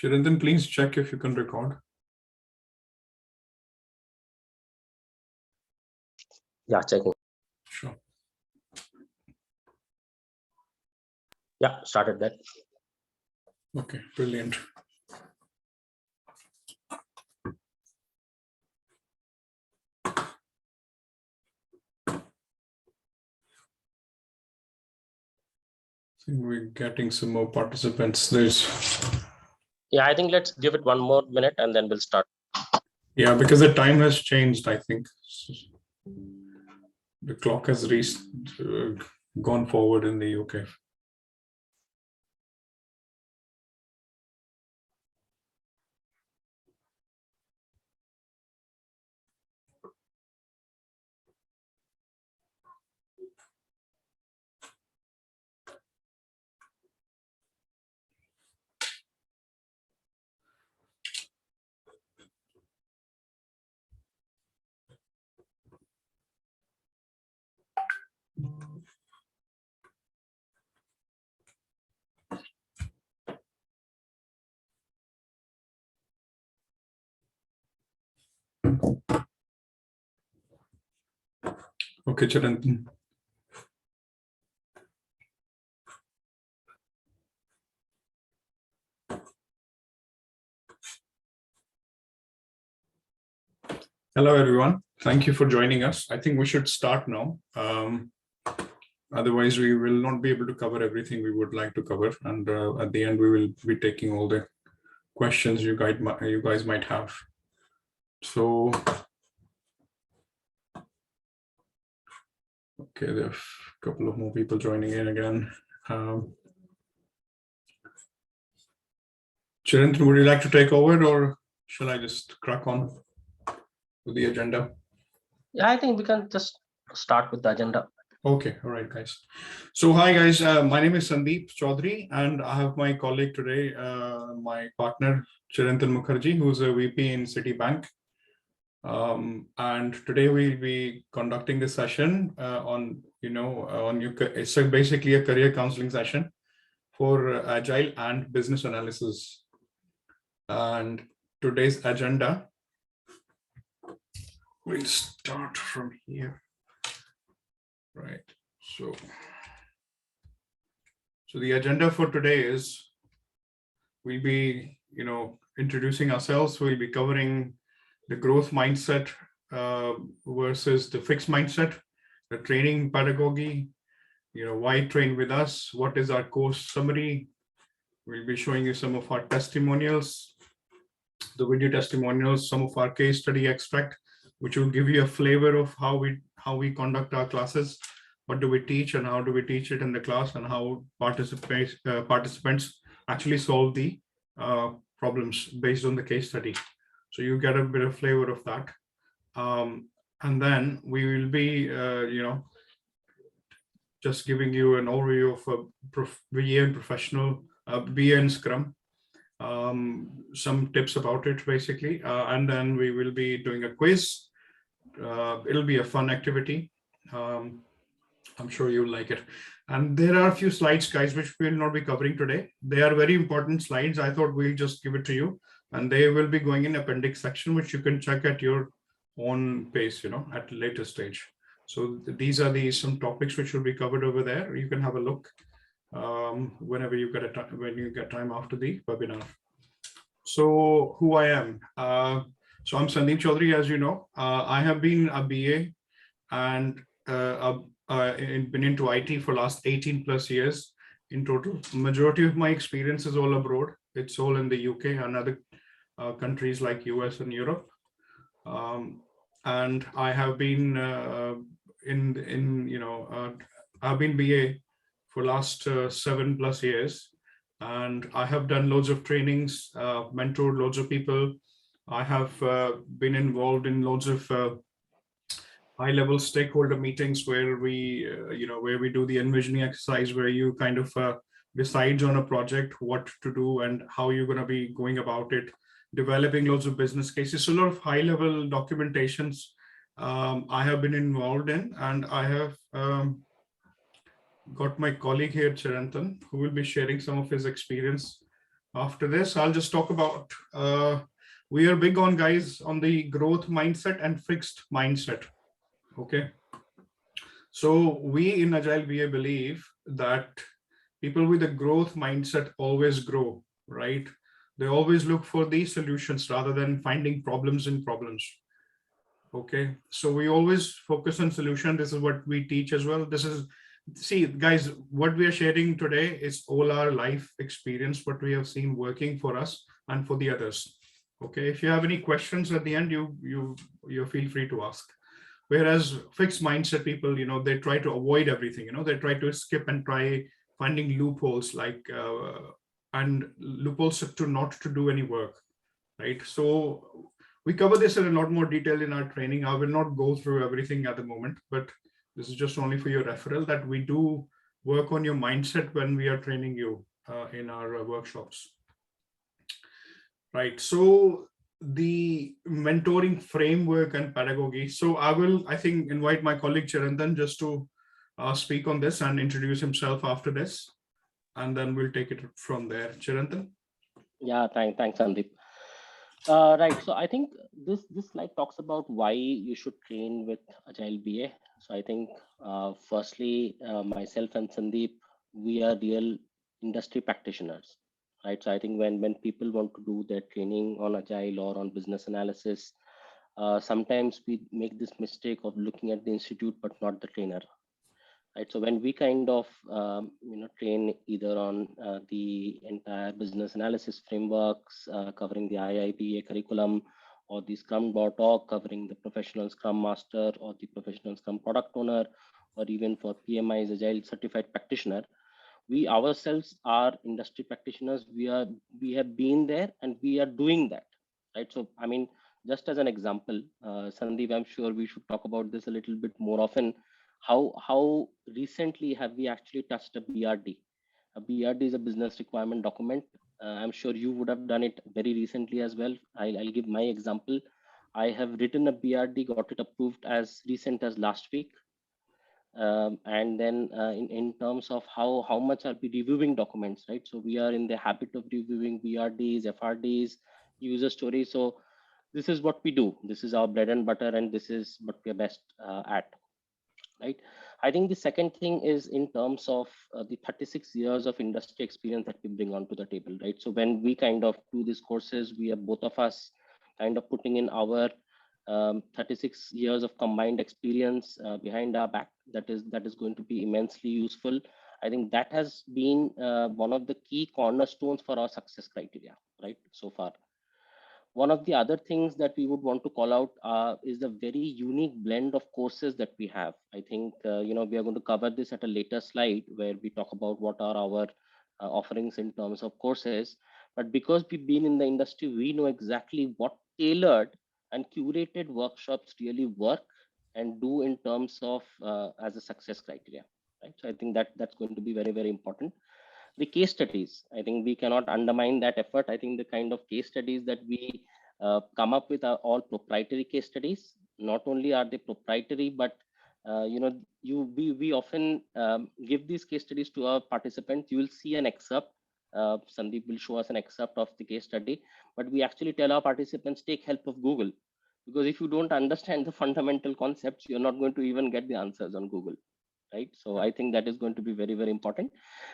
Chirantan, please check if you can record. Yeah, checking. Sure. Yeah, started that. Okay, brilliant. I think we're getting some more participants. Yeah, I think let's give it one more minute and then we'll start. Yeah, because the time has changed, I think. The clock has gone forward in the UK. Okay, Chirantan. Hello, everyone. Thank you for joining us. I think we should start now. Otherwise, we will not be able to cover everything we would like to cover. And at the end, we will be taking all the questions you guys might have. So, okay, there are a couple of more people joining in again. Chirantan, would you like to take over, or shall I just crack on with the agenda? Yeah, I think we can just start with the agenda. Okay, all right, guys. So hi, guys. My name is Sandeep Chaudhary, and I have my colleague today, my partner, Chirantan Mukherjee, who's a VP in Citibank. And today we'll be conducting this session it's basically a career counseling session for Agile and business analysis. And today's agenda, we'll start from here. Right. So the agenda for today is we'll be, introducing ourselves. We'll be covering the growth mindset versus the fixed mindset, the training pedagogy, why train with us, what is our course summary. We'll be showing you some of our testimonials, the video testimonials, some of our case study extract, which will give you a flavor of how we conduct our classes, what do we teach and how do we teach it in the class, and how participants actually solve the problems based on the case study. So you get a bit of flavor of that. And then we will be, just giving you an overview of BA and professional, BA and Scrum, some tips about it basically. And then we will be doing a quiz. It'll be a fun activity. I'm sure you'll like it. And there are a few slides, guys, which we'll not be covering today. They are very important slides. I thought we'll just give it to you. And they will be going in appendix section, which you can check at your own pace, at a later stage. So these are some topics which will be covered over there. You can have a look whenever you get when you get time after the webinar. So who I am. So I'm Sandeep Chaudhary, as you know. I have been a BA and been into IT for last 18 plus years in total. Majority of my experience is all abroad. It's all in the UK and other countries like US and Europe. And I have been I've been BA for last 7 plus years, and I have done loads of trainings, mentored loads of people. I have been involved in loads of high-level stakeholder meetings where we, where we do the envisioning exercise, where you kind of decide on a project, what to do and how you're going to be going about it, developing loads of business cases. So a lot of high-level documentations I have been involved in, and I have got my colleague here, Chirantan, who will be sharing some of his experience After this, I'll just talk about, we are big on, guys, on the growth mindset and fixed mindset. Okay. So we in Agile VA believe that people with a growth mindset always grow, right? They always look for these solutions rather than finding problems in problems. Okay. So we always focus on solution. This is what we teach as well. This is, see, guys, what we are sharing today is all our life experience, what we have seen working for us and for the others. Okay. If you have any questions at the end, you feel free to ask. Whereas fixed mindset people, they try to avoid everything. They try to skip and try finding loopholes, like and loopholes to not to do any work, right? So we cover this in a lot more detail in our training. I will not go through everything at the moment, but this is just only for your referral that we do work on your mindset when we are training you in our workshops. Right. So the mentoring framework and pedagogy. So I think, invite my colleague Chirantan just to speak on this and introduce himself after this, and then we'll take it from there. Chirantan. Yeah, thanks, Sandeep. Right. So I think this slide talks about why you should train with Agile BA. So I think firstly, myself and Sandeep, we are real industry practitioners, right? So I think when people want to do their training on Agile or on business analysis, sometimes we make this mistake of looking at the institute but not the trainer, right? So when we kind of train either on the entire business analysis frameworks covering the IIBA curriculum, or the Scrum.org covering the professional Scrum Master or the professional Scrum Product Owner, or even for PMI's Agile Certified Practitioner, we ourselves are industry practitioners. We have been there and we are doing that, right? So I mean, just as an example, Sandeep, I'm sure we should talk about this a little bit more often. How recently have we actually touched a BRD? A BRD is a business requirement document. I'm sure you would have done it very recently as well. I'll give my example. I have written a BRD, got it approved as recent as last week. And then in terms of how much are we reviewing documents, right? So we are in the habit of reviewing BRDs, FRDs, user stories. So this is what we do. This is our bread and butter, and this is what we are best at, right? I think the second thing is in terms of the 36 years of industry experience that we bring onto the table, right? So when we kind of do these courses, we are both of us kind of putting in our 36 years of combined experience behind our back. That is going to be immensely useful. I think that has been one of the key cornerstones for our success criteria, right, so far. One of the other things that we would want to call out is the very unique blend of courses that we have. I think we are going to cover this at a later slide where we talk about what are our offerings in terms of courses. But because we've been in the industry, we know exactly what tailored and curated workshops really work and do in terms of as a success criteria, right? So I think that's going to be very, very important. The case studies, I think we cannot undermine that effort. I think the kind of case studies that we come up with are all proprietary case studies. Not only are they proprietary, but we often give these case studies to our participants. You will see an excerpt. Sandeep will show us an excerpt of the case study, but we actually tell our participants, take help of Google, because if you don't understand the fundamental concepts, you're not going to even get the answers on Google, right? So I think that is going to be very, very important.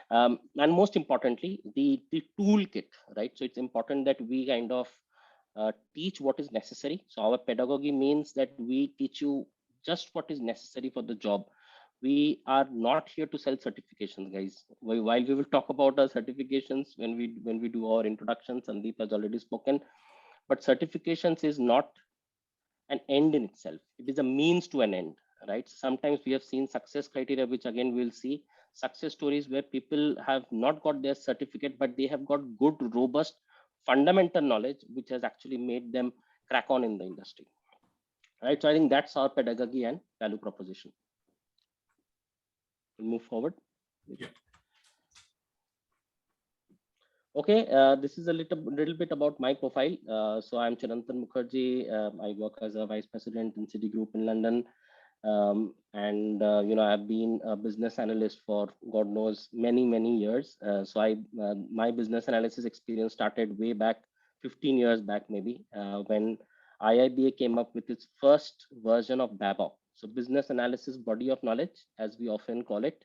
And most importantly, the toolkit, right? So it's important that we kind of teach what is necessary. So our pedagogy means that we teach you just what is necessary for the job. We are not here to sell certifications, guys. While we will talk about our certifications when we do our introduction, Sandeep has already spoken, but certifications is not an end in itself. It is a means to an end, right? Sometimes we have seen success criteria, which again we'll see success stories where people have not got their certificate, but they have got good, robust, fundamental knowledge, which has actually made them crack on in the industry, right? So I think that's our pedagogy and value proposition. We'll move forward. Yeah. Okay, this is a little bit about my profile. So I'm Chirantan Mukherjee. I work as a vice president in Citigroup in London. I've been a business analyst for God knows many years. My business analysis experience started way back 15 years back, maybe when IIBA came up with its first version of BABOK. So business analysis body of knowledge, as we often call it.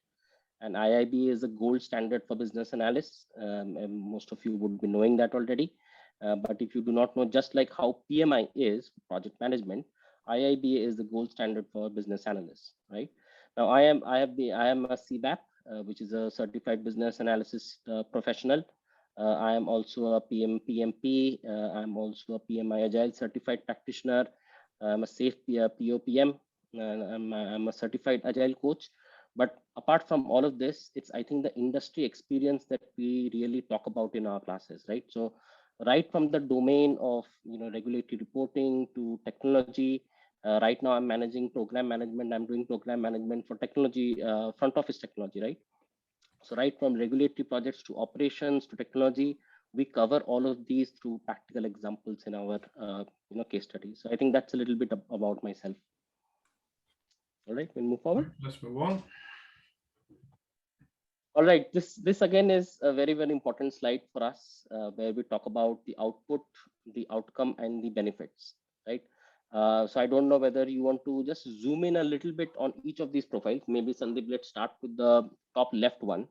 And IIBA is a gold standard for business analysts. And most of you would be knowing that already. But if you do not know, just like how PMI is project management, IIBA is the gold standard for business analysts, right? Now, I am a CBAP, which is a certified business analysis professional. I am also a PMP. I'm also a PMI Agile certified practitioner. I'm a safe POPM. I'm a certified Agile coach. But apart from all of this, it's, I think, the industry experience that we really talk about in our classes, right? So right from the domain of regulatory reporting to technology. Right now, I'm managing program management. I'm doing program management for technology, front office technology, right? So right from regulatory projects to operations to technology, we cover all of these through practical examples in our case studies. So I think that's a little bit about myself. All right, we'll move forward. Let's move on. All right, this again is a very important slide for us, where we talk about the output, the outcome, and the benefits, right? So I don't know whether you want to just zoom in a little bit on each of these profiles. Maybe Sandeep, let's start with the top left one.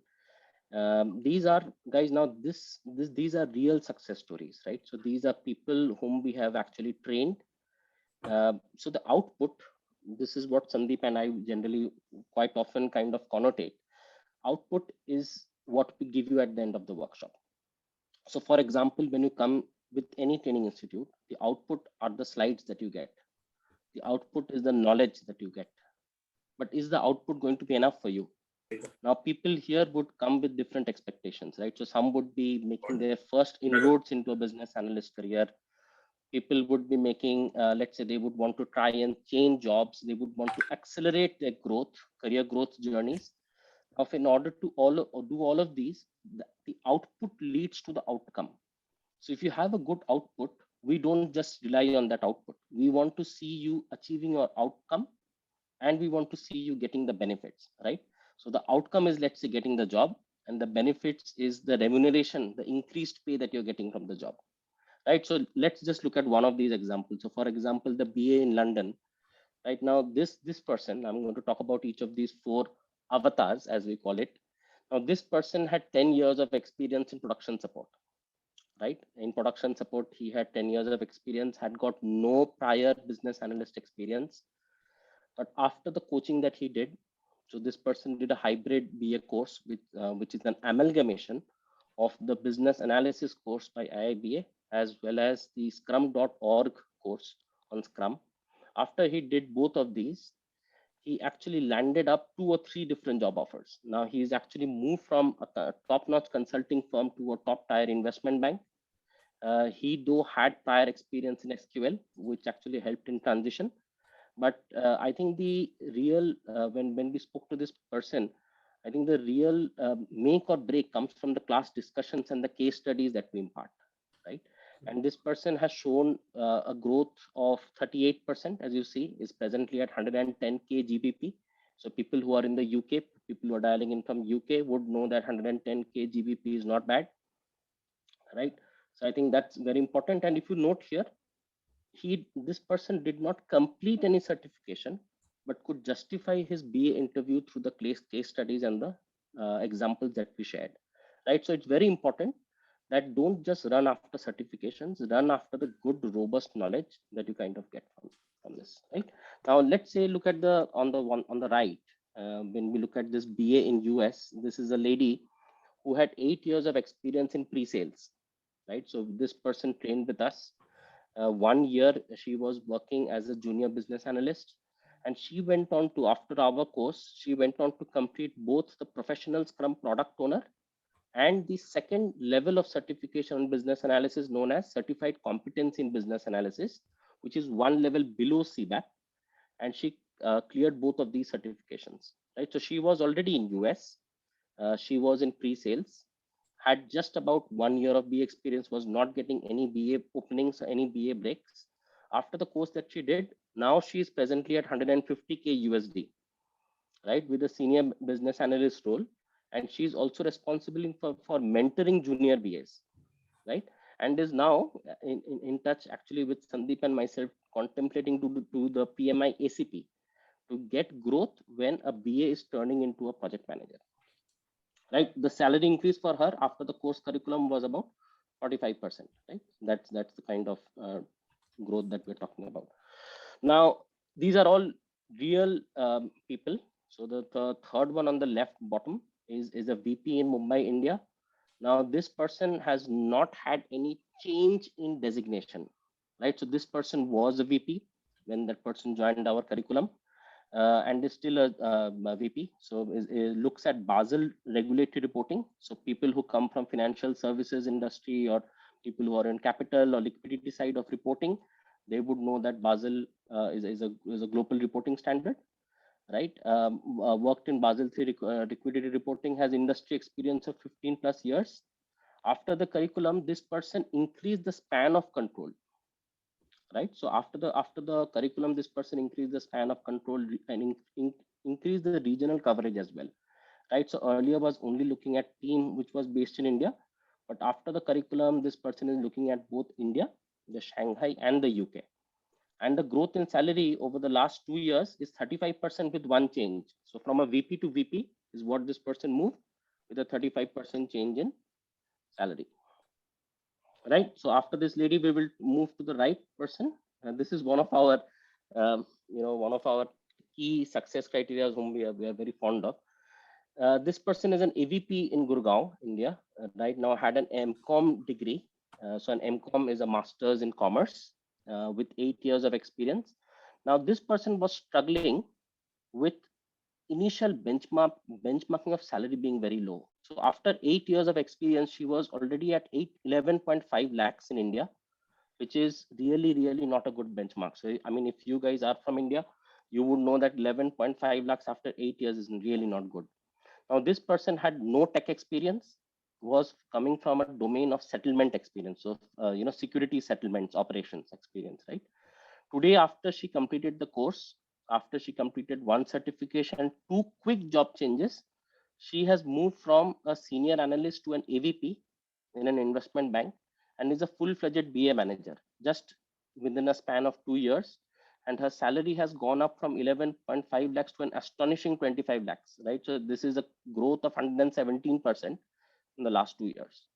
These are guys, now these are real success stories, right? So these are people whom we have actually trained. So the output, this is what Sandeep and I generally quite often kind of connotate. Output is what we give you at the end of the workshop. So for example, when you come with any training institute, the output are the slides that you get. The output is the knowledge that you get. But is the output going to be enough for you? Now, people here would come with different expectations, right? So some would be making their first inroads into a business analyst career. People would be making, let's say they would want to try and change jobs. They would want to accelerate their growth, career growth journeys. Of in order to do all of these, the output leads to the outcome. So if you have a good output, we don't just rely on that output. We want to see you achieving your outcome, and we want to see you getting the benefits, right? So the outcome is, let's say, getting the job, and the benefits is the remuneration, the increased pay that you're getting from the job, right? So let's just look at one of these examples. So for example, the BA in London. Right now, this person, I'm going to talk about each of these 4 avatars, as we call it. Now, this person had 10 years of experience in production support, right? In production support, he had 10 years of experience, had got no prior business analyst experience. But after the coaching that he did, so this person did a hybrid BA course, which is an amalgamation of the business analysis course by IIBA, as well as the scrum.org course on Scrum. After he did both of these, he actually landed up 2 or 3 different job offers. Now he's actually moved from a top-notch consulting firm to a top-tier investment bank. He though had prior experience in SQL, which actually helped in transition. But I think the real, when we spoke to this person, I think the real make or break comes from the class discussions and the case studies that we impart, right? And this person has shown a growth of 38%, as you see, is presently at 110K GBP. So people who are in the UK, people who are dialing in from UK would know that 110K GBP is not bad, right? So I think that's very important. And if you note here, this person did not complete any certification, but could justify his BA interview through the case studies and the examples that we shared, right? So it's very important that don't just run after certifications, run after the good, robust knowledge that you kind of get from this, right? Now, let's say, look at the on the right. When we look at this BA in US, this is a lady who had 8 years of experience in pre-sales, right? So this person trained with us. 1 year she was working as a junior business analyst, and she went on to, after our course, she went on to complete both the professional Scrum product owner and the second level of certification in business analysis known as certified competence in business analysis, which is 1 level below CBAP. And she cleared both of these certifications, right? So she was already in US. She was in pre-sales, had just about 1 year of BA experience, was not getting any BA openings, any BA breaks. After the course that she did, Now she is presently at 150K USD, right, with a senior business analyst role, and she's also responsible for mentoring junior BAs, right, and is now in touch actually with Sandeep and myself, contemplating to do the PMI ACP to get growth when a BA is turning into a project manager, right? The salary increase for her after the course curriculum was about 45%, right? That's the kind of growth that we're talking about. Now, these are all real people. So the third one on the left bottom is a VP in Mumbai, India. Now, this person has not had any change in designation, right? So this person was a VP when that person joined our curriculum, and is still a VP. So it looks at Basel regulatory reporting. So people who come from financial services industry, or people who are in capital or liquidity side of reporting, they would know that Basel is a global reporting standard, right? Worked in Basel 3 liquidity reporting, has industry experience of 15 plus years. After the curriculum, this person increased the span of control, right? So after the curriculum, this person increased the span of control and increased the regional coverage as well, right? So earlier was only looking at team which was based in India, but after the curriculum, this person is looking at both India, the Shanghai, and the UK. And the growth in salary over the last 2 years is 35% with one change. So from a VP to VP is what this person moved, with a 35% change in salary, right? So after this lady, we will move to the right person. And this is one of our, one of our key success criteria whom we are very fond of. This person is an AVP in Gurgaon, India. Right now had an MCOM degree. So an MCOM is a master's in commerce with 8 years of experience. Now this person was struggling with initial benchmarking of salary being very low. So after 8 years of experience, she was already at 11.5 lakhs in India, which is really not a good benchmark. So I mean, if you guys are from India, you would know that 11.5 lakhs after 8 years is really not good. Now this person had no tech experience, was coming from a domain of settlement experience, so security settlements operations experience, right? Today, after she completed the course, after she completed one certification and two quick job changes, she has moved from a senior analyst to an AVP in an investment bank, and is a full-fledged BA manager just within a span of 2 years. And her salary has gone up from 11.5 lakhs to an astonishing 25 lakhs, right? So this is a growth of 117% in the last 2 years,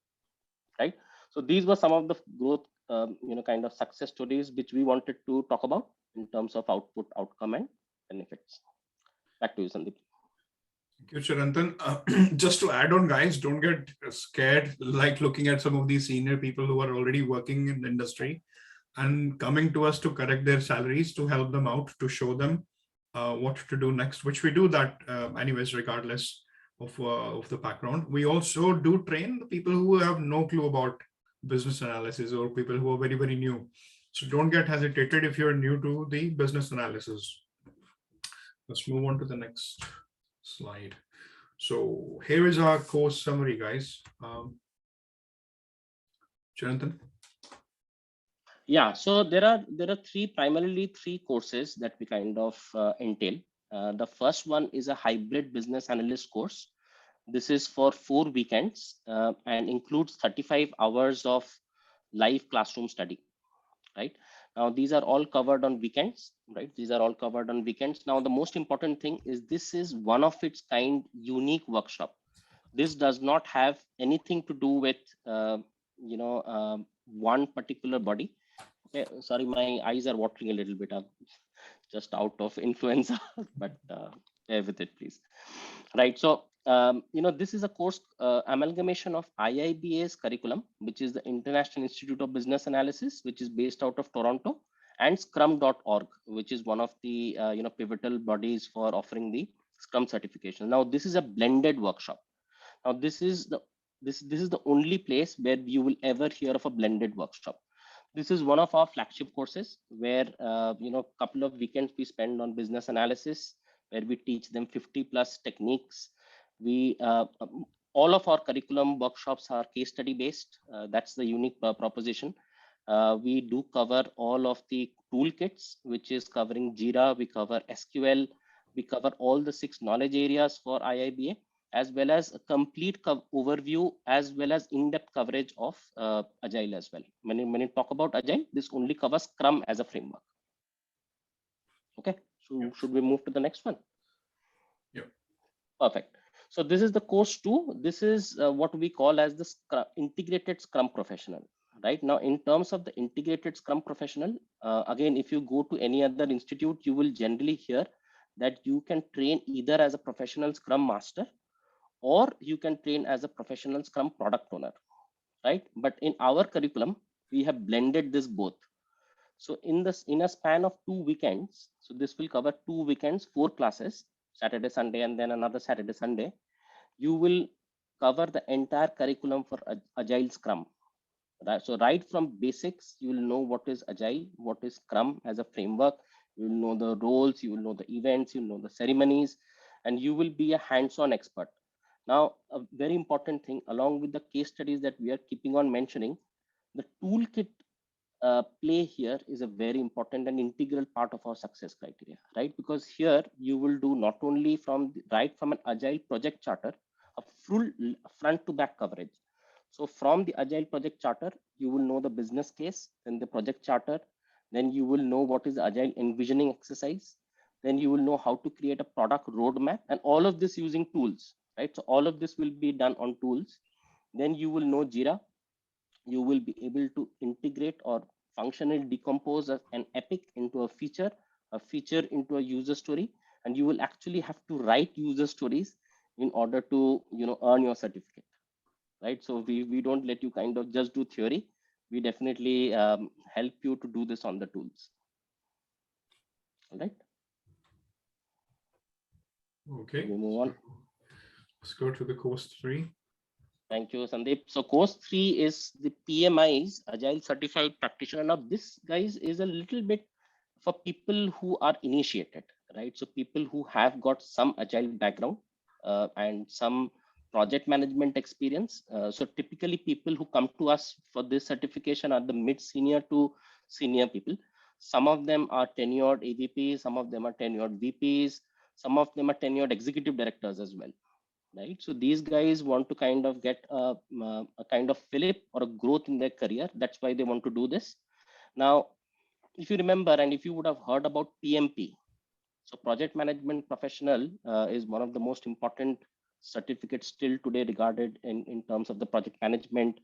right? So these were some of the growth, kind of success stories which we wanted to talk about in terms of output, outcome, and benefits. Back to you, Sandeep. Thank you, Chirantan. Just to add on, guys, don't get scared like looking at some of these senior people who are already working in the industry and coming to us to correct their salaries, to help them out, to show them what to do next, which we do that anyways, regardless of the background. We also do train the people who have no clue about business analysis, or people who are very new. So don't get hesitated if you're new to the business analysis. Let's move on to the next slide. So here is our course summary, guys. Jonathan. Yeah, so there are primarily three courses that we kind of entail. The first one is a hybrid business analyst course. This is for 4 weekends and includes 35 hours of live classroom study, right? Now, these are all covered on weekends, right? These are all covered on weekends. Now, the most important thing is this is one of its kind unique workshop. This does not have anything to do with, one particular body. Okay, sorry, my eyes are watering a little bit. I'm just out of influenza, but bear with it, please. Right. So, this is a course amalgamation of IIBA's curriculum, which is the International Institute of Business Analysis, which is based out of Toronto, and Scrum.org, which is one of the pivotal bodies for offering the Scrum certification. Now, this is a blended workshop. Now, this is the only place where you will ever hear of a blended workshop. This is one of our flagship courses where couple of weekends we spend on business analysis, where we teach them 50 plus techniques. We all of our curriculum workshops are case study based. That's the unique proposition. We do cover all of the toolkits, which is covering Jira, we cover SQL, we cover all the 6 knowledge areas for IIBA, as well as a complete overview, as well as in-depth coverage of Agile as well. When you talk about Agile, this only covers Scrum as a framework. Okay, so Yeah. should we move to the next one? Yeah. Perfect. So this is the course 2. This is what we call as the integrated Scrum professional. Right now, in terms of the integrated Scrum professional, again, if you go to any other institute, you will generally hear that you can train either as a professional Scrum master, or you can train as a professional Scrum product owner, right? But in our curriculum, we have blended this both. So in a span of 2 weekends, so this will cover 2 weekends, 4 classes, Saturday, Sunday, and then another Saturday, Sunday. You will cover the entire curriculum for Agile Scrum. Right? So right from basics, you will know what is Agile, what is Scrum as a framework. You will know the roles, you will know the events, you will know the ceremonies, and you will be a hands-on expert. Now, a very important thing, along with the case studies that we are keeping on mentioning, the toolkit play here is a very important and integral part of our success criteria, right? Because here you will do not only right from an Agile project charter, a full front to back coverage. So from the Agile project charter, you will know the business case, then the project charter, then you will know what is the Agile envisioning exercise, then you will know how to create a product roadmap, and all of this using tools, right? So all of this will be done on tools. Then you will know Jira. You will be able to integrate or functionally decompose an epic into a feature into a user story, and you will actually have to write user stories in order to earn your certificate, right? So we don't let you kind of just do theory. We definitely help you to do this on the tools. All right. Okay. We move on. Let's go to the course 3. Thank you, Sandeep. So course 3 is the PMI's Agile Certified Practitioner. Now this, guys, is a little bit for people who are initiated, right? So people who have got some Agile background and some project management experience. So typically people who come to us for this certification are the mid-senior to senior people. Some of them are tenured AVPs, some of them are tenured VPs, some of them are tenured executive directors as well. Right, so these guys want to kind of get a kind of fillip or a growth in their career. That's why they want to do this. Now, if you remember, and if you would have heard about PMP, so project management professional is one of the most important certificates still today regarded in terms of the project management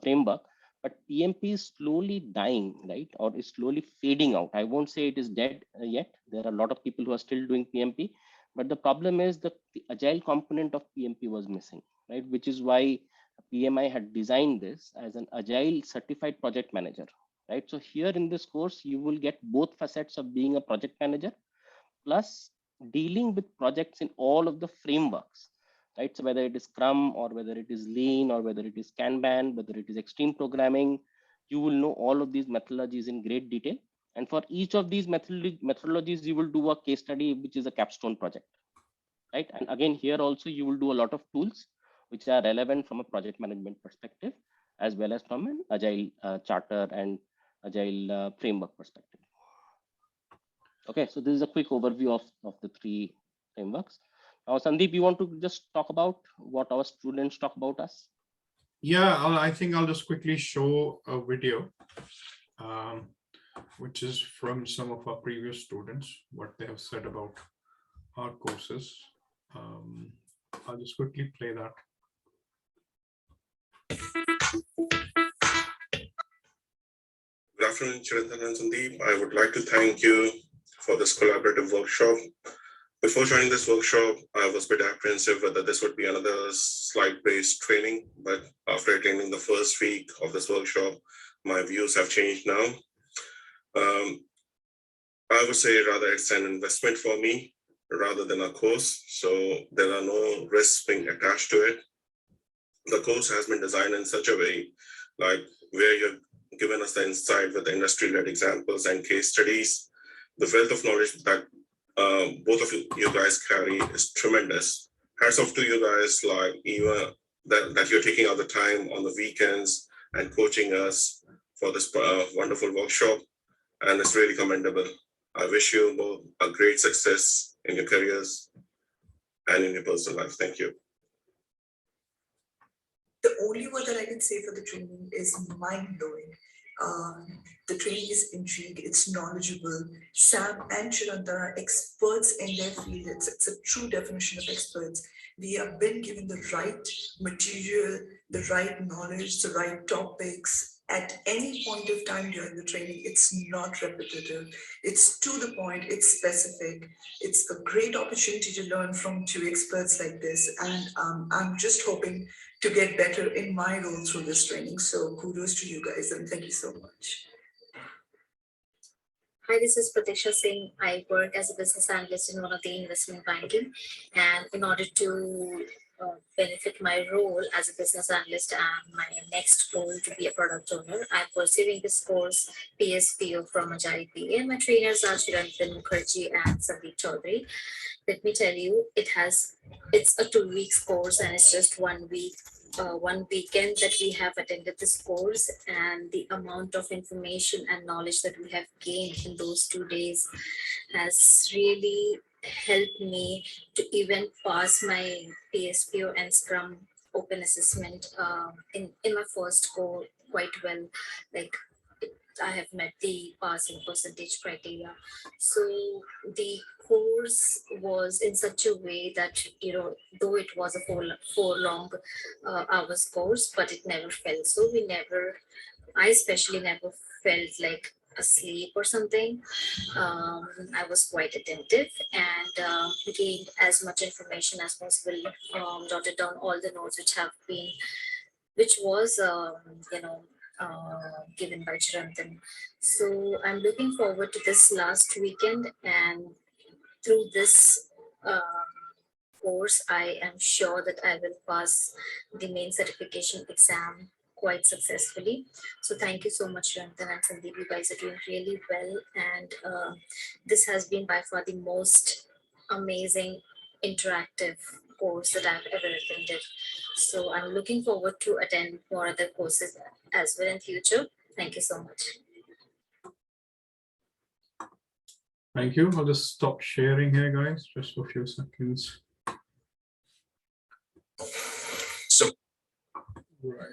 framework. But PMP is slowly dying, right, or is slowly fading out. I won't say it is dead yet. There are a lot of people who are still doing PMP, but the problem is that the Agile component of PMP was missing, right? Which is why PMI had designed this as an Agile certified project manager, right? So here in this course, you will get both facets of being a project manager plus dealing with projects in all of the frameworks, right? So whether it is Scrum or whether it is Lean or whether it is Kanban, whether it is extreme programming, you will know all of these methodologies in great detail. And for each of these methodologies, you will do a case study, which is a capstone project, right? And again, here also you will do a lot of tools which are relevant from a project management perspective, as well as from an Agile charter and Agile framework perspective. Okay, so this is a quick overview of the 3 frameworks. Now, Sandeep, you want to just talk about what our students talk about us? Yeah, I think I'll just quickly show a video, which is from some of our previous students, what they have said about our courses. I'll just quickly play that. Good afternoon, Chirantan and Sandeep. I would like to thank you for this collaborative workshop. Before joining this workshop, I was a bit apprehensive whether this would be another slide-based training, but after attending the first week of this workshop, my views have changed now. I would say rather it's an investment for me rather than a course, so there are no risks being attached to it. The course has been designed in such a way, like where you're given us the insight with the industry-led examples and case studies. The wealth of knowledge that both of you guys carry is tremendous. Hats off to you guys, like even that you're taking out the time on the weekends and coaching us for this wonderful workshop, and it's really commendable. I wish you both a great success in your careers and in your personal life. Thank you. The only word that I can say for the training is mind-blowing. The training is intriguing, it's knowledgeable. Sam and Chiranta are experts in their field. It's a true definition of experts. We have been given the right material, the right knowledge, the right topics at any point of time during the training. It's not repetitive. It's to the point, it's specific. It's a great opportunity to learn from two experts like this. And I'm just hoping to get better in my role through this training. So kudos to you guys and thank you so much. Hi, this is Pratisha Singh. I work as a business analyst in one of the investment banking. And in order to benefit my role as a business analyst and my next goal to be a product owner, I'm pursuing this course PSPO from Agile Career. And my trainers are Chirantan Mukherjee and Sandeep Chaudhary. Let me tell you, it's a 2 weeks course and it's just 1 week, one weekend that we have attended this course, and the amount of information and knowledge that we have gained in those 2 days has really helped me to even pass my PSPO and Scrum open assessment in my first go quite well. Like I have met the passing percentage criteria. So the course was in such a way that, though it was a four long hours course, but it never felt so. I especially never felt like asleep or something. I was quite attentive and gained as much information as possible, jotted down all the notes which was, given by Chirantan. So I'm looking forward to this last weekend, and through this course, I am sure that I will pass the main certification exam quite successfully. So thank you so much, Chirantan and Sandeep. You guys are doing really well, and this has been by far the most amazing interactive course that I've ever attended. So I'm looking forward to attend more other courses as well in future. Thank you so much. Thank you. I'll just stop sharing here, guys, just for a few seconds. So, Right.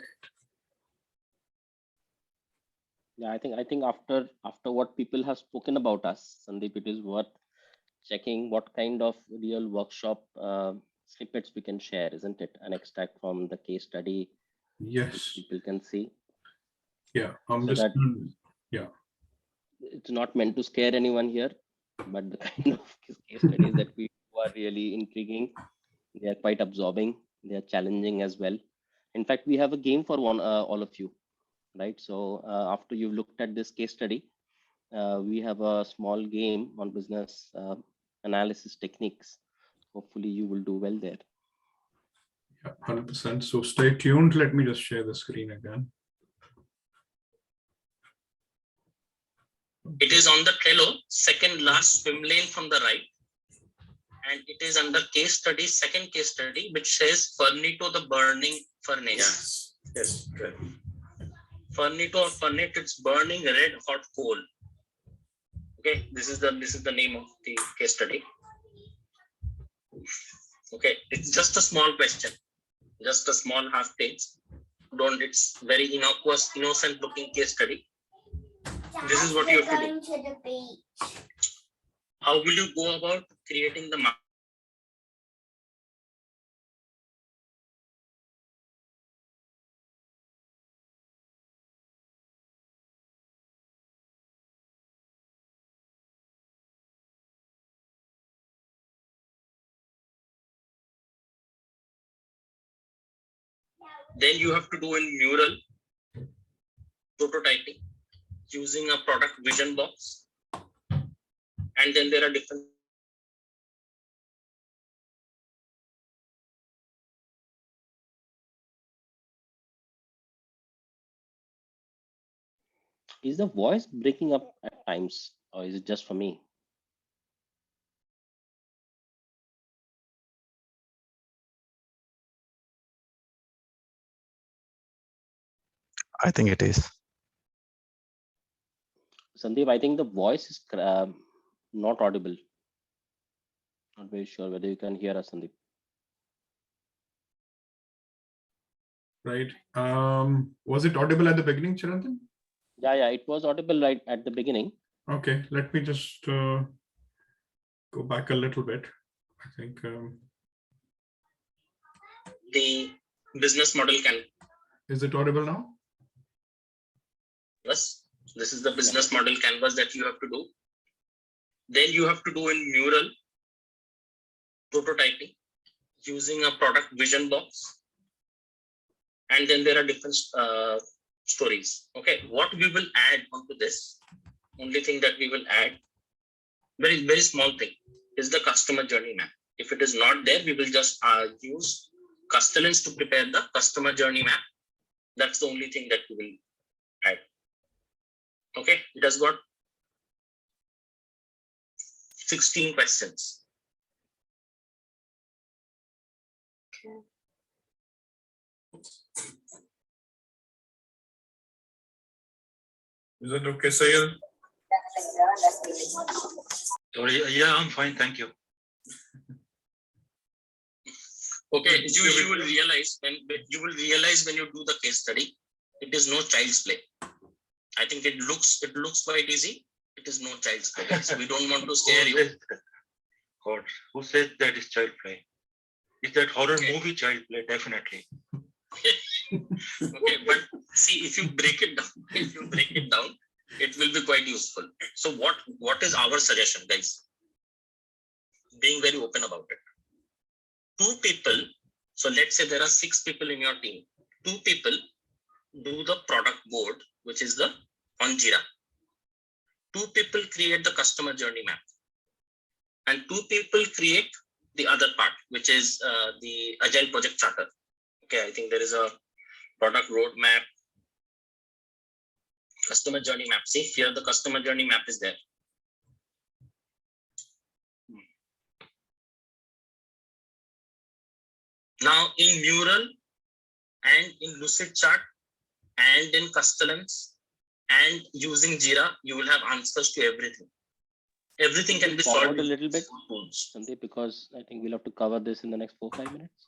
Yeah, I think after what people have spoken about us, Sandeep, it is worth checking what kind of real workshop snippets we can share, isn't it? An extract from the case study, which Yes. people can see. Yeah. I'm So just. that- Yeah. It's not meant to scare anyone here, but the kind of case studies that we do are really intriguing. They are quite absorbing. They are challenging as well. In fact, we have a game for all of you, right? So after you've looked at this case study, we have a small game on business analysis techniques. Hopefully you will do well there. Yeah, 100%. So stay tuned. Let me just share the screen again. It is on the Trello, second last swim lane from the right. And it is under case study, second case study, which says Fernito the burning furnace. yes, right. Fernito or Furnet, it's burning red hot coal. Okay, this is the name of the case study. Okay, it's just a small question, just a small half page. It's very innocuous, innocent looking case study. This is what you have to do. How will you go about creating the map? Then you have to do in mural prototyping using a product vision box. And then there are different. Is the voice breaking up at times, or is it just for me? I think it is. Sandeep, I think the voice is not audible. Not very sure whether you can hear us, Sandeep. Right. Was it audible at the beginning, Chirantan? Yeah, it was audible right at the beginning. Okay, let me just go back a little bit. I think The business model is it audible now? canvas. This is the business model canvas that you have to do. Then you have to do in Mural prototyping using a product vision box. And then there are different stories. Okay, what we will add onto this, only thing that we will add, very, very small thing, is the customer journey map. If it is not there, we will just use Castellans to prepare the customer journey map. That's the only thing that we will add. Okay, it has got 16 questions. Is it okay, Sayal? Yeah, I'm fine, thank you. Okay, you will realize when you do the case study, it is no child's play. I think it looks quite easy. It is no child's play. Guys. We don't want to scare you. God, who said that is child play? Is that horror movie child play? Definitely. Okay, but see, if you break it down, it will be quite useful. So what is our suggestion, guys? Being very open about it. 2 people, so let's say there are 6 people in your team. 2 people do the product board, which is on Jira. 2 people create the customer journey map. And 2 people create the other part, which is the Agile project charter. Okay, I think there is a product roadmap, customer journey map. See, here the customer journey map is there. Now in Mural and in Lucid Chart and in Castellans and using Jira, you will have answers to everything. Everything can be solved Forward a little bit, Sandeep, because I think we'll have to cover this in the next 4-5 minutes.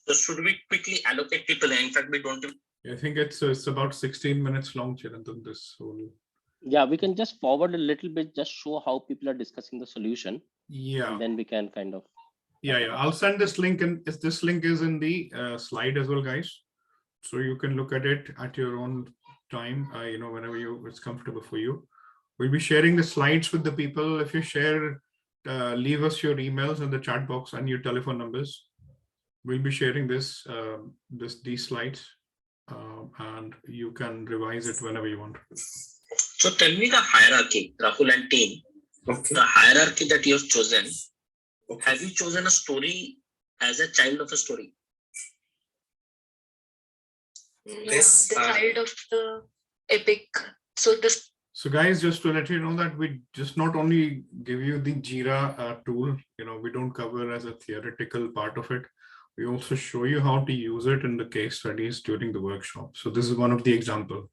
So should we quickly allocate people? In fact, we don't. I think it's about 16 minutes long, Chirantan, this whole. Yeah, we can just forward a little bit, just show how people are discussing the solution. Yeah. And then we can kind of. Yeah. I'll send this link, and this link is in the slide as well, guys. So you can look at it at your own time, whenever it's comfortable for you. We'll be sharing the slides with the people. If you share, leave us your emails in the chat box and your telephone numbers. We'll be sharing these slides, and you can revise it whenever you want. So tell me the hierarchy, Rahul and team. Okay. The hierarchy that you have chosen. Okay. Have you chosen a story as a child of a story? Yes, the child of the epic. So guys, just to let you know that we just not only give you the Jira tool, we don't cover as a theoretical part of it. We also show you how to use it in the case studies during the workshop. So this is one of the example.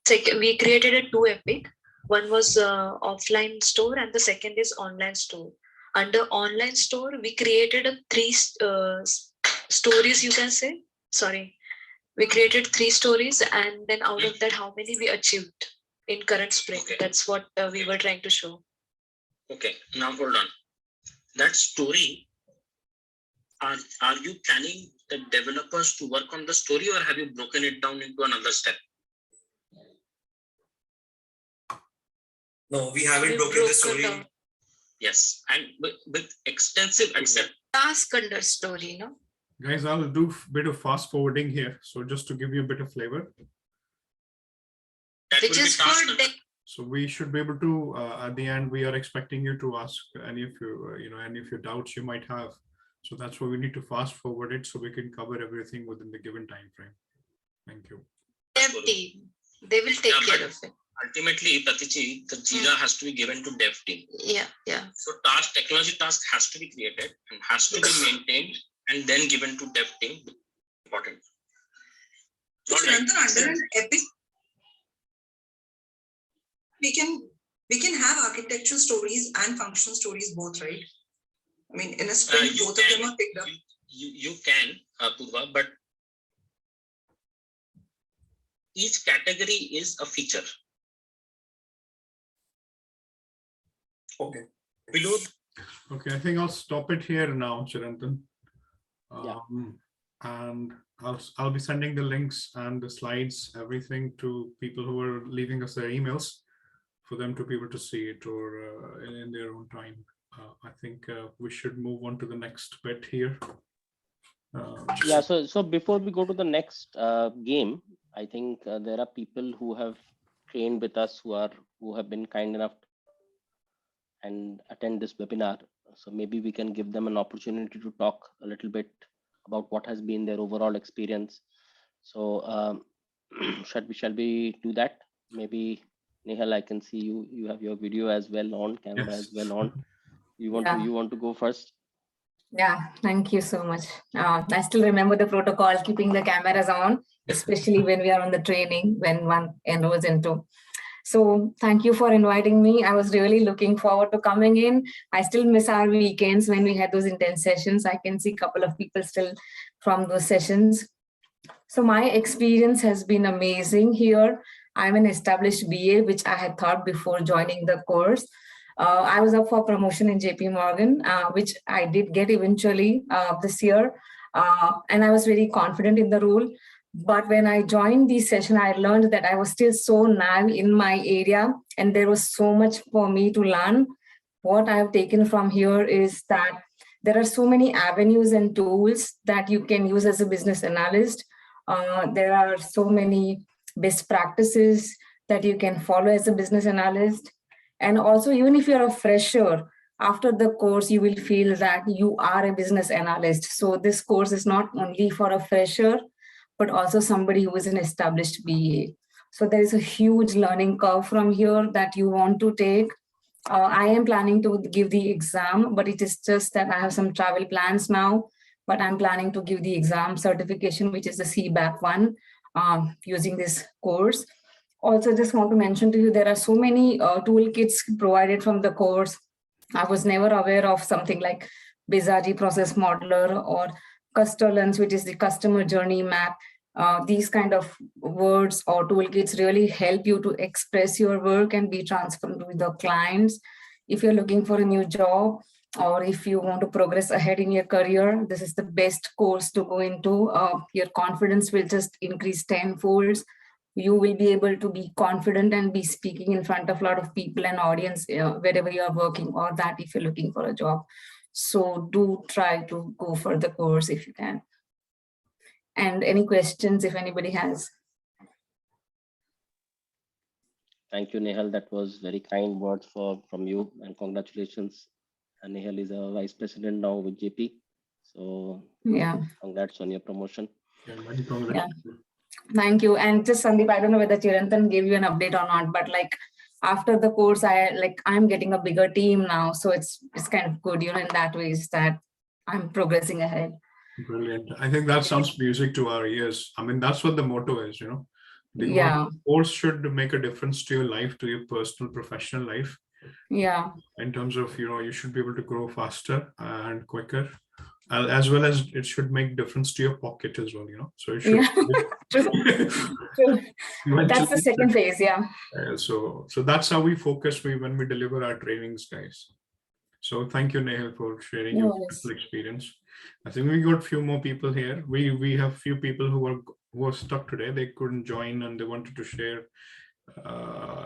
we created a 2 epic. One was offline store and the second is online store. Under online store, we created 3 stories, you can say. Sorry. We created 3 stories, and then out of that, how many we achieved in current sprint. Okay. That's what we were trying to show. Okay, now hold on. That story, are you planning the developers to work on the story, or have you broken it down into another step? No, we haven't broken the story. Down. Yes, and with extensive accept. Task under story, no? Guys, I'll do a bit of fast forwarding here. So just to give you a bit of flavor. That Which will be is task for under. So we should be able to, at the end, we are expecting you to ask any of your, any of your doubts you might have. So that's why we need to fast forward it so we can cover everything within the given time frame. Thank you. Dev team. They will take care of it. Ultimately, Pratichi, the Jira has to be given to dev team. Yeah. So technology task has to be created and has to be maintained and then given to dev team. Important. So under an epic. we can have architectural stories and functional stories both, right? I mean, in a sprint, both of them are picked up. You can, Purva, but each category is a feature. Okay. Below. Okay, I think I'll stop it here now, Chirantan. Yeah. And I'll be sending the links and the slides, everything to people who are leaving us their emails for them to be able to see it or in their own time. I think we should move on to the next bit here. Yeah, so before we go to the next game, I think there are people who have trained with us who have been kind enough and attend this webinar. So maybe we can give them an opportunity to talk a little bit about what has been their overall experience. So shall we do that? Maybe Nehal, I can see you have your video as well on, camera Yes. as well on. You want to go first? Yeah, thank you so much. I still remember the protocol, keeping the cameras on, especially when we are on the training, when one enrolls into. So thank you for inviting me. I was really looking forward to coming in. I still miss our weekends when we had those intense sessions. I can see a couple of people still from those sessions. So my experience has been amazing here. I'm an established BA, which I had thought before joining the course. I was up for promotion in JP Morgan, which I did get eventually this year. And I was very confident in the role. But when I joined the session, I learned that I was still so naive in my area, and there was so much for me to learn. What I've taken from here is that there are so many avenues and tools that you can use as a business analyst. There are so many best practices that you can follow as a business analyst. And also, even if you're a fresher, after the course, you will feel that you are a business analyst. So this course is not only for a fresher, but also somebody who is an established BA. So there is a huge learning curve from here that you want to take. I am planning to give the exam, but it is just that I have some travel plans now, but I'm planning to give the exam certification, which is the CBAP one, using this course. Also, just want to mention to you, there are so many toolkits provided from the course. I was never aware of something like Bizaji Process Modeler or Custolans, which is the customer journey map. These kind of words or toolkits really help you to express your work and be transparent with the clients. If you're looking for a new job or if you want to progress ahead in your career, this is the best course to go into. Your confidence will just increase tenfold. You will be able to be confident and be speaking in front of a lot of people and audience wherever you are working, or that if you're looking for a job. So do try to go for the course if you can. And any questions if anybody has? Thank you, Nehal. That was very kind words from you, and congratulations. And Nehal is a vice president now with JP. So yeah, congrats on your promotion. Yeah, many congratulations. Yeah. Thank you. And just Sandeep, I don't know whether Chirantan gave you an update or not, but like after the course, I'm getting a bigger team now. So it's kind of good, in that way is that I'm progressing ahead. Brilliant. I think that sounds music to our ears. I mean, that's what the motto is, The course should make a difference to your life, to your personal, professional life. Yeah. In terms of, you should be able to grow faster and quicker, as well as it should make difference to your pocket as well, So it should. Yeah. True. That's the second phase, yeah. So that's how we focus when we deliver our trainings, guys. So thank you, Nehal, for sharing your experience. I think we got a few more people here. We have few people who were stuck today. They couldn't join and they wanted to share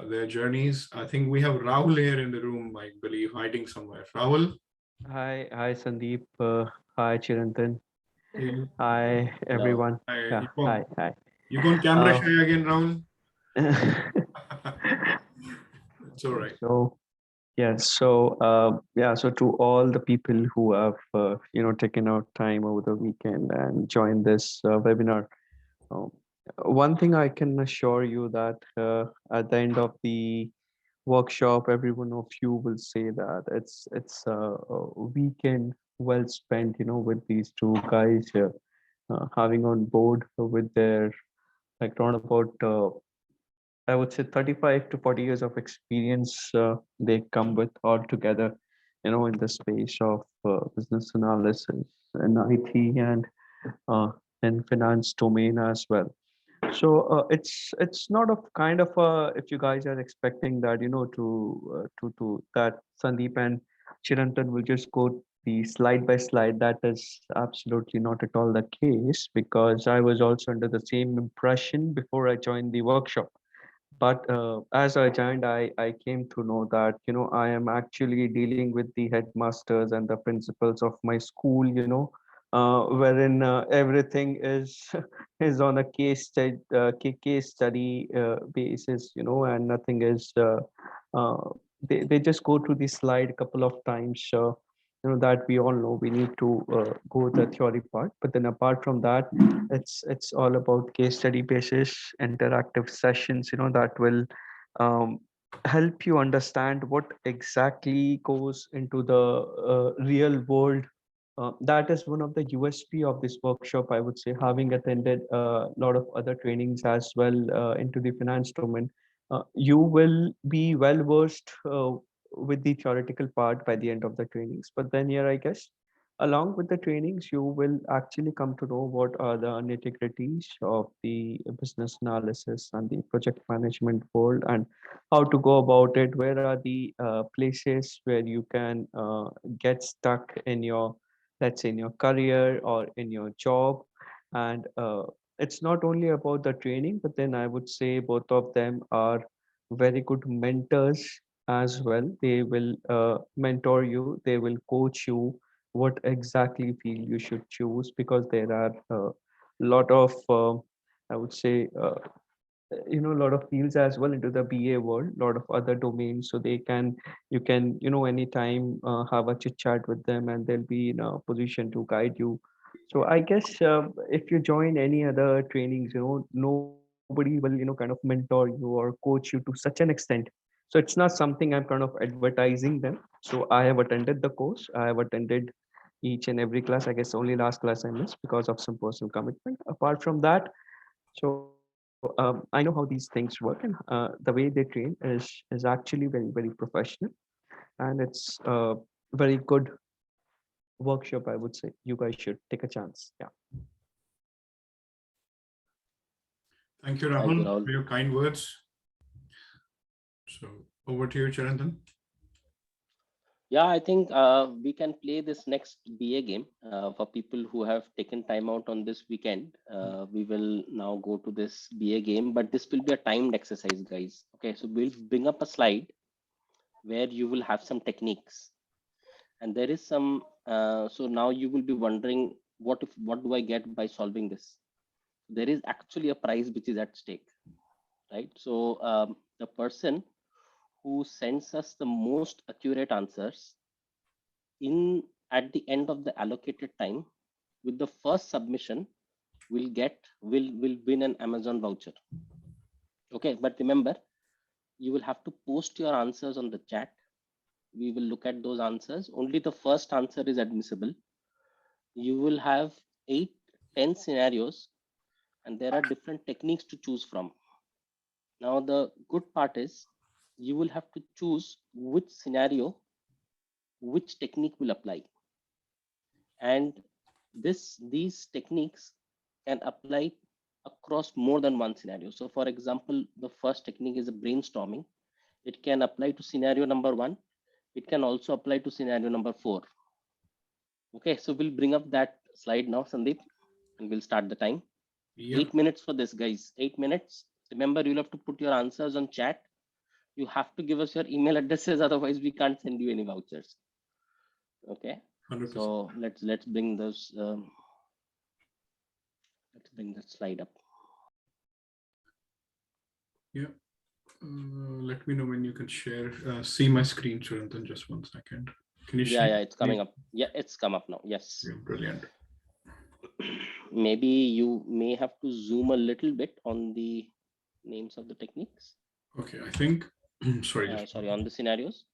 their journeys. I think we have Rahul here in the room, I believe, hiding somewhere. Rahul. Hi, Sandeep. Hi, Chirantan. Hey. Hi, everyone. Hi. Yeah, hi. You gone camera shy again, Rahul? It's all right. So, yeah. So to all the people who have, taken out time over the weekend and joined this webinar, one thing I can assure you that at the end of the workshop, every one of you will say that it's a weekend well spent, with these two guys here, having on board with their like around about I would say 35 to 40 years of experience they come with all together, in the space of business analysis and IT and in finance domain as well. So it's not a kind of if you guys are expecting that to that Sandeep and Chirantan will just go the slide by slide. That is absolutely not at all the case, because I was also under the same impression before I joined the workshop. But as I joined, I came to know that I am actually dealing with the headmasters and the principals of my school, wherein everything is is on a case study basis, and nothing is uh, they just go to the slide a couple of times, that we all know we need to go the theory part. But then apart from that, it's all about case study basis, interactive sessions, that will um, help you understand what exactly goes into the real world. That is one of the USP of this workshop, I would say, having attended a lot of other trainings as well into the finance domain. You will be well versed with the theoretical part by the end of the trainings. But then here, I guess, along with the trainings, you will actually come to know what are the nitty-gritties of the business analysis and the project management world, and how to go about it. Where are the places where you can get stuck in your, let's say, in your career or in your job. And it's not only about the training, but then I would say both of them are very good mentors as well. They will mentor you, they will coach you what exactly field you should choose, because there are a lot of I would say a lot of fields as well into the BA world, a lot of other domains. So you can anytime have a chit chat with them, and they'll be in a position to guide you. So I guess if you join any other trainings, nobody will kind of mentor you or coach you to such an extent. So it's not something I'm kind of advertising them. So I have attended the course, I have attended each and every class. I guess only last class I missed because of some personal commitment. Apart from that, so I know how these things work, and the way they train is actually very, very professional, and it's a very good workshop. I would say you guys should take a chance. Yeah. Thank you, Thank you, Rahul, Rahul. for your kind words. So over to you, Chirantan. Yeah, I think we can play this next BA game for people who have taken time out on this weekend. We will now go to this BA game, but this will be a timed exercise, guys. Okay, so we'll bring up a slide where you will have some techniques, and there is some. So now you will be wondering, what do I get by solving this? There is actually a prize which is at stake, right? So the person who sends us the most accurate answers at the end of the allocated time with the first submission will win an Amazon voucher. Okay, but remember, you will have to post your answers on the chat. We will look at those answers. Only the first answer is admissible. You will have 8-10 scenarios, and there are different techniques to choose from. Now the good part is you will have to choose which scenario, which technique will apply. And these techniques can apply across more than one scenario. So for example, the first technique is a brainstorming. It can apply to scenario number 1. It can also apply to scenario number 4. Okay, so we'll bring up that slide now, Sandeep, and we'll start the time. Yep. 8 minutes for this, guys. 8 minutes. Remember, you'll have to put your answers on chat. You have to give us your email addresses, otherwise we can't send you any vouchers. Okay. 100%. So let's bring those. Let's bring that slide up. Yeah. Let me know when you can share. See my screen, Chirantan. Just 1 second. Can you share? Yeah, it's coming up. Yeah, it's come up now. Yes. Yeah, brilliant. Maybe you may have to zoom a little bit on the names of the techniques. Okay, I think. Sorry. Sorry, on the scenarios.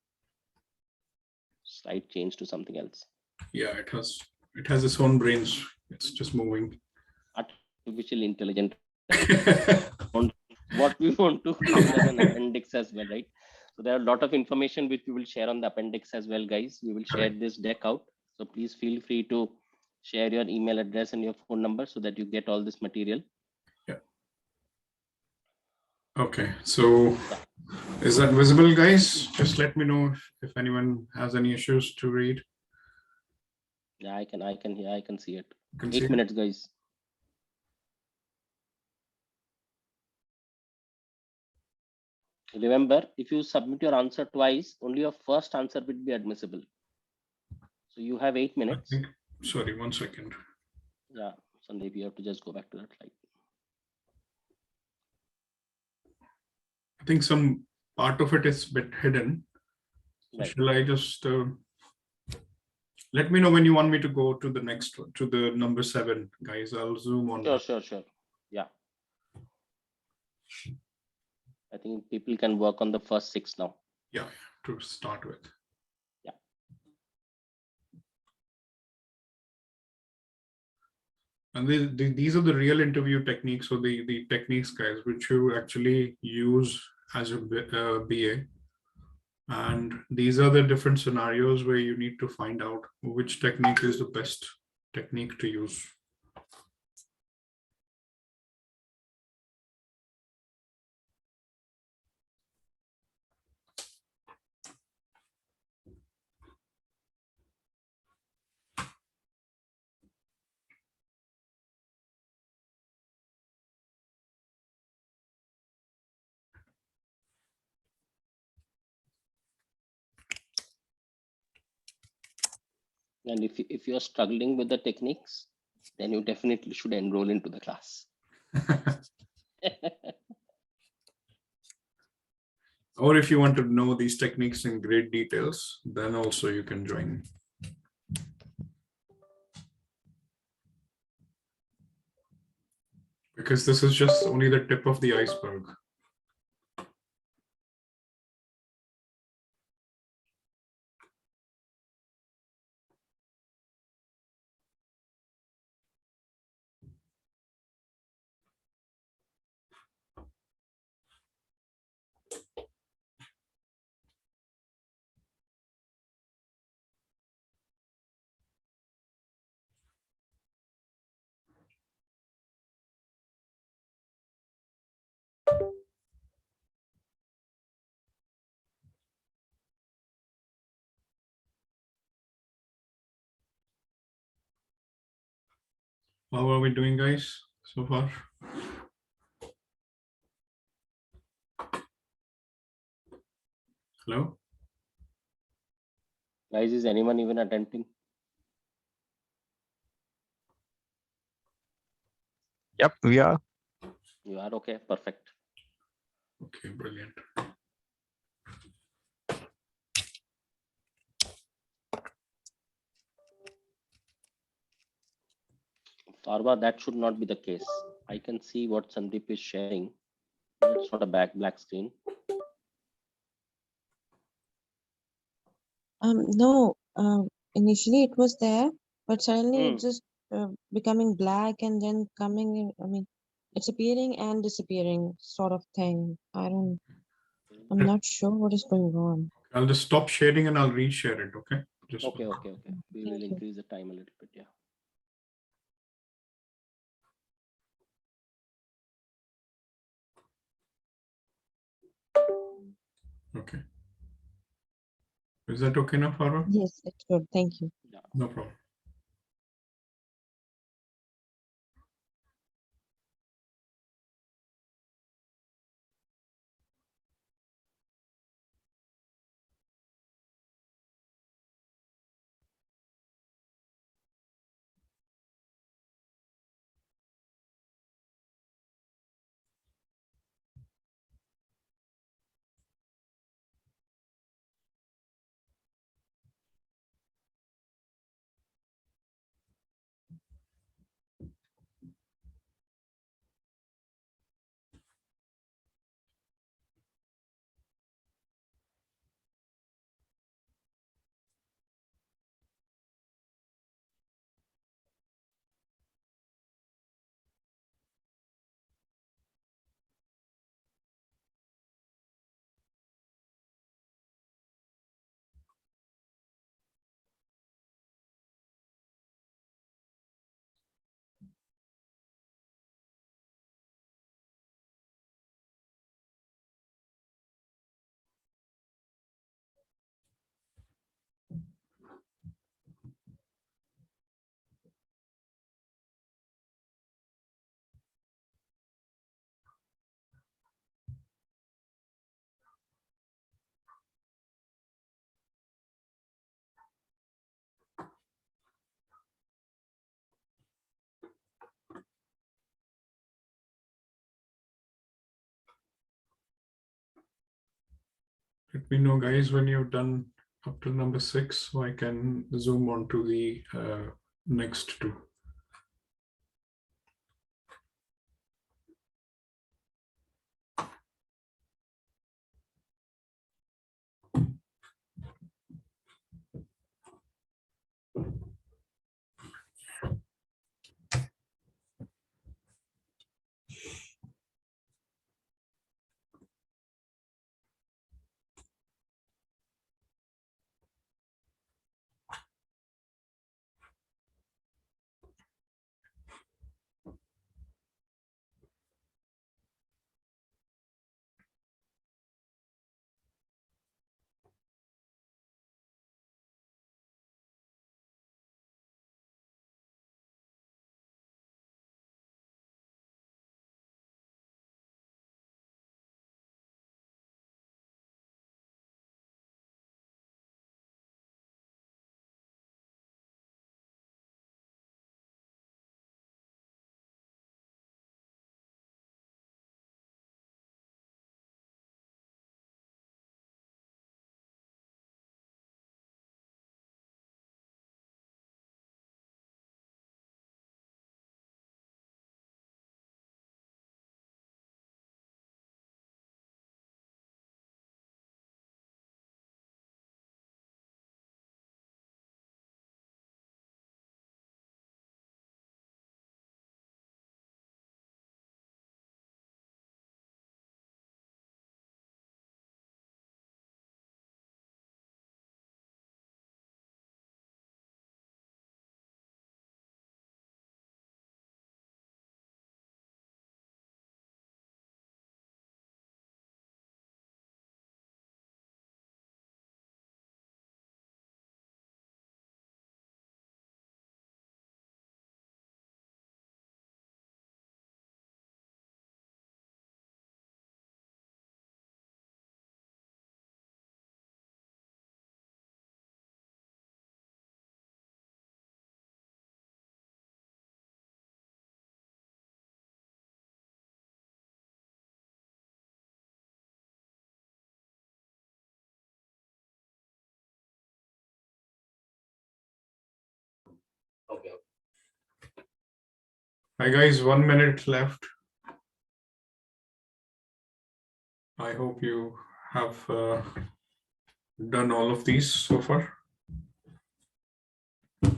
Slide change to something else. Yeah, it has its own brains. It's just moving. Artificial intelligence. what we want to cover as an appendix as well, right? So there are a lot of information which we will share on the appendix as well, guys. We will share this deck out. So please feel free to share your email address and your phone number so that you get all this material. Yeah. Okay, so is that visible, guys? Just let me know if anyone has any issues to read. Yeah, I can see it. Can 8 minutes, guys. Remember, if you submit your answer twice, only your first answer will be admissible. So you have 8 minutes. Sorry, 1 second. Yeah, Sandeep, you have to just go back to that slide. I think some part of it is a bit hidden. So shall I just let me know when you want me to go to the next one, to the number 7, guys. I'll zoom on. Sure. Yeah. I think people can work on the first 6 now. Yeah, to start with. Yeah. And these are the real interview techniques, or the techniques, guys, which you actually use as a BA. And these are the different scenarios where you need to find out which technique is the best technique to use. And if you're struggling with the techniques, then you definitely should enroll into the class. Or if you want to know these techniques in great details, then also you can join. Because this is just only the tip of the iceberg. How are we doing, guys, so far? Hello? Guys, is anyone even attempting? Yep, we are. You are okay, perfect. Okay, brilliant. Farwa, that should not be the case. I can see what Sandeep is sharing. It's not a black screen. No, initially it was there, but suddenly it just becoming black and then coming in. I mean, it's appearing and disappearing sort of thing. I'm not sure what is going on. I'll just stop sharing and I'll reshare it, okay? Just Okay. We will increase the time a little bit, yeah. Okay. Is that okay now, Farah? Yes, it's good. Thank you. Yeah. No problem. me know, guys, when you've done up to number 6, so I can zoom on to the next 2. Okay. Hi, guys, 1 minute left. I hope you have done all of these so far. There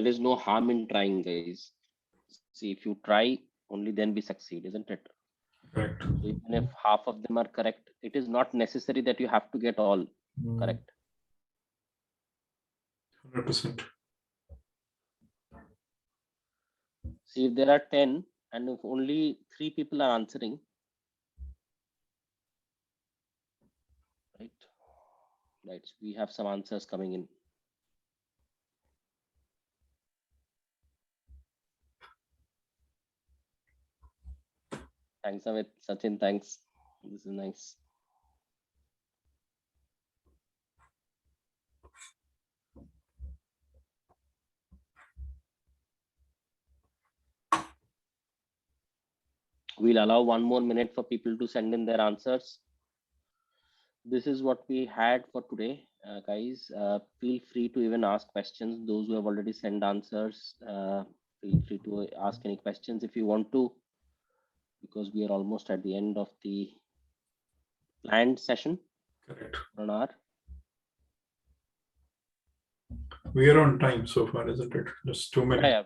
is no harm in trying, guys. See, if you try, only then we succeed, isn't it? Correct. So even if half of them are correct, it is not necessary that you have to get all correct. 100%. See, if there are 10 and if only 3 people are answering, right? Right. So we have some answers coming in. Thanks, Amit. Sachin, thanks. This is nice. We'll allow 1 more minute for people to send in their answers. This is what we had for today, guys. Feel free to even ask questions. Those who have already sent answers, feel free to ask any questions if you want to, because we are almost at the end of the planned session. Correct. For an hour. We are on time so far, isn't it? Just 2 minutes. Yeah.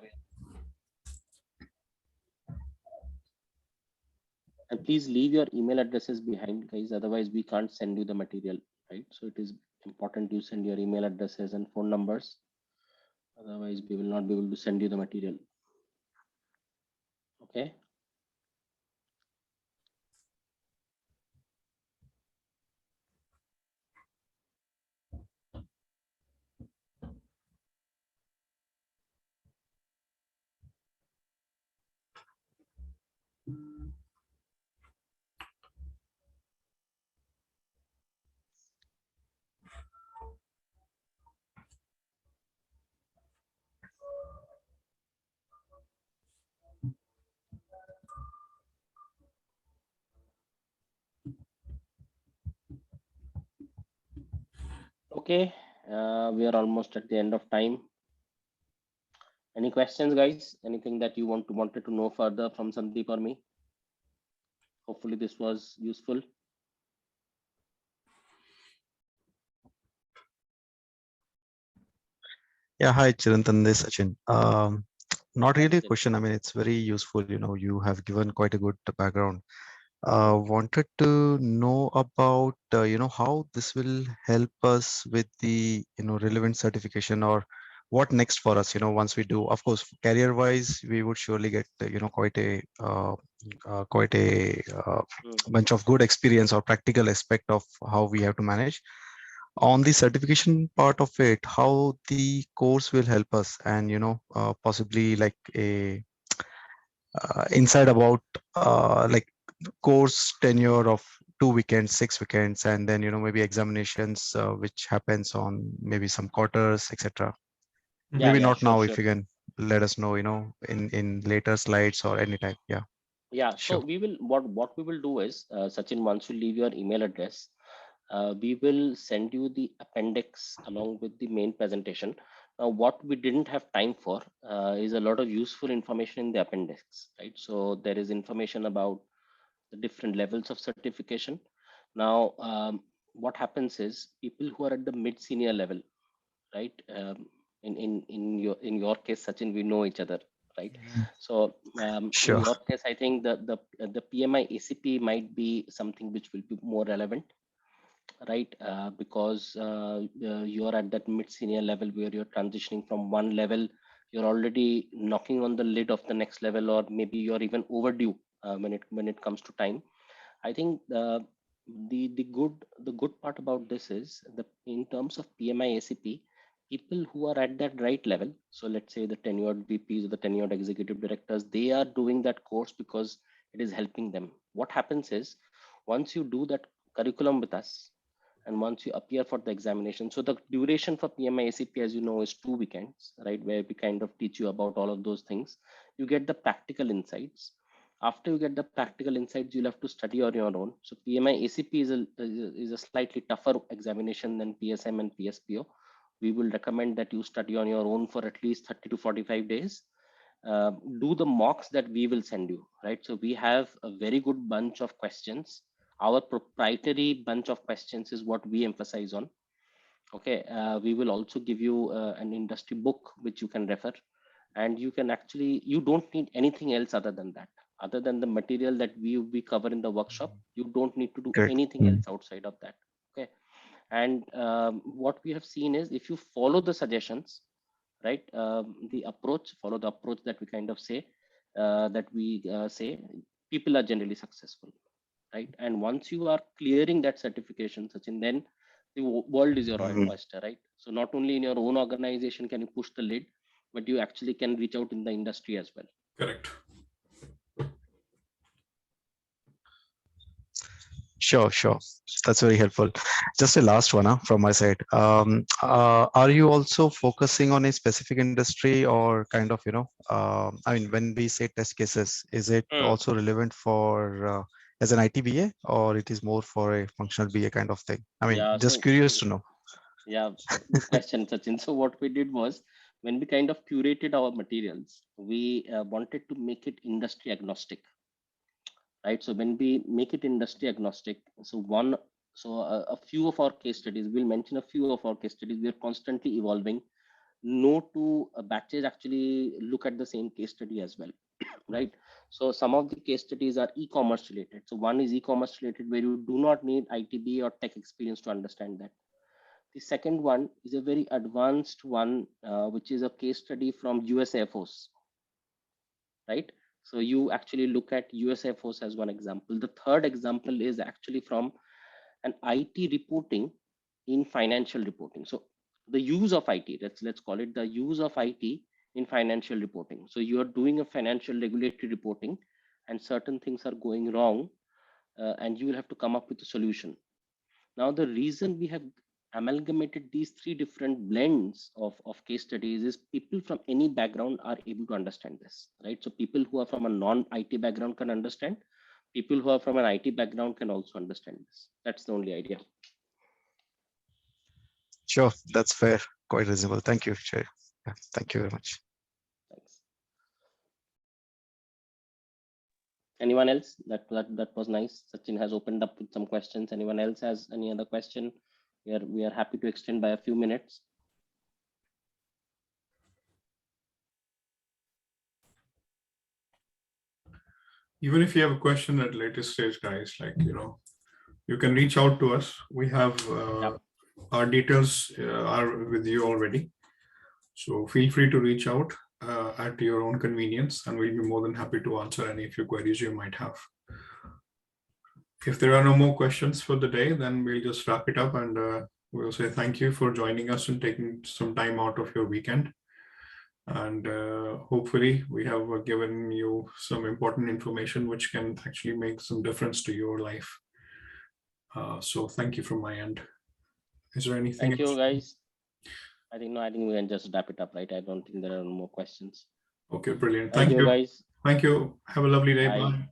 And please leave your email addresses behind, guys. Otherwise, we can't send you the material, right? So it is important you send your email addresses and phone numbers. Otherwise, we will not be able to send you the material. Okay. Okay, we are almost at the end of time. Any questions, guys? Anything that you wanted to know further from Sandeep or me? Hopefully this was useful. Yeah, hi Chirantan, this is Sachin. Not Hi, really a Sachin. question. I mean, it's very useful. You have given quite a good background. Wanted to know about, how this will help us with the, relevant certification, or what next for us, once we do. Of course, career-wise, we would surely get, quite a bunch of good experience or practical aspect of how we have to manage. On the certification part of it, how the course will help us, and possibly like a insight about like course tenure of 2 weekends, 6 weekends, and then maybe examinations which happens on maybe some quarters, etc. Yeah, Maybe yeah, not sure, now, sure. if you can let us know, in later slides or anytime. Yeah, Yeah, so sure. we will, what we will do is, Sachin, once you leave your email address, we will send you the appendix along with the main presentation. Now, what we didn't have time for is a lot of useful information in the appendix, right? So there is information about the different levels of certification. Now, what happens is people who are at the mid-senior level, right? In your case, Sachin, we know each other, right? So in Sure. your case, I think the PMI ACP might be something which will be more relevant, right? Because you're at that mid-senior level where you're transitioning from one level, you're already knocking on the lid of the next level, or maybe you're even overdue when it comes to time. I think the good part about this is in terms of PMI ACP, people who are at that right level. So let's say the tenured VPs or the tenured executive directors, they are doing that course because it is helping them. What happens is once you do that curriculum with us, and once you appear for the examination, so the duration for PMI ACP, as you know, is 2 weekends, right? Where we kind of teach you about all of those things. You get the practical insights. After you get the practical insights, you'll have to study on your own. So PMI ACP is a slightly tougher examination than PSM and PSPO. We will recommend that you study on your own for at least 30 to 45 days. Do the mocks that we will send you, right? So we have a very good bunch of questions. Our proprietary bunch of questions is what we emphasize on. Okay, we will also give you an industry book which you can refer, and you don't need anything else other than that. Other than the material that we cover in the workshop, you don't need to do Great. anything else outside of that. Okay, and what we have seen is if you follow the suggestions, right, follow the approach that we kind of say, say, people are generally successful, right? And once you are clearing that certification, Sachin, then the world is your oyster, right? So not only in your own organization can you push the lid, but you actually can reach out in the industry as well. Correct. Sure. That's very helpful. Just a last one from my side. Are you also focusing on a specific industry, or kind of, I mean, when we say test cases, is it also relevant for as an IT BA, or it is more for a functional BA kind of thing? I mean, Yeah, just curious to know. Yeah, good question, Sachin. So what we did was, when we kind of curated our materials, we wanted to make it industry agnostic, right? So when we make it industry agnostic, a few of our case studies, we'll mention a few of our case studies. We're constantly evolving. No two batches actually look at the same case study as well, right? So some of the case studies are e-commerce related. So one is e-commerce related, where you do not need ITB or tech experience to understand that. The second one is a very advanced one, which is a case study from US Air Force, right? So you actually look at US Air Force as one example. The third example is actually from an IT reporting in financial reporting. So the use of IT, let's call it the use of IT in financial reporting. So you are doing a financial regulatory reporting and certain things are going wrong, and you will have to come up with a solution. Now, the reason we have amalgamated these three different blends of case studies is people from any background are able to understand this, right? So people who are from a non-IT background can understand. People who are from an IT background can also understand this. That's the only idea. Sure, that's fair. Quite reasonable. Thank you, Chair. Yeah, thank you very much. Thanks. Anyone else? That was nice. Sachin has opened up with some questions. Anyone else has any other question? We are happy to extend by a few minutes. Even if you have a question at later stage, guys, like, you can reach out to us. We have our details are with you already. So feel free to reach out at your own convenience, and we'll be more than happy to answer any of your queries you might have. If there are no more questions for the day, then we'll just wrap it up, and we'll say thank you for joining us and taking some time out of your weekend. And hopefully we have given you some important information which can actually make some difference to your life. So thank you from my end. Is there anything Thank else? you, guys. I think we can just wrap it up, right? I don't think there are no more questions. Okay, brilliant. Thank you, guys. Thank you. Have a lovely day. Bye. Bye.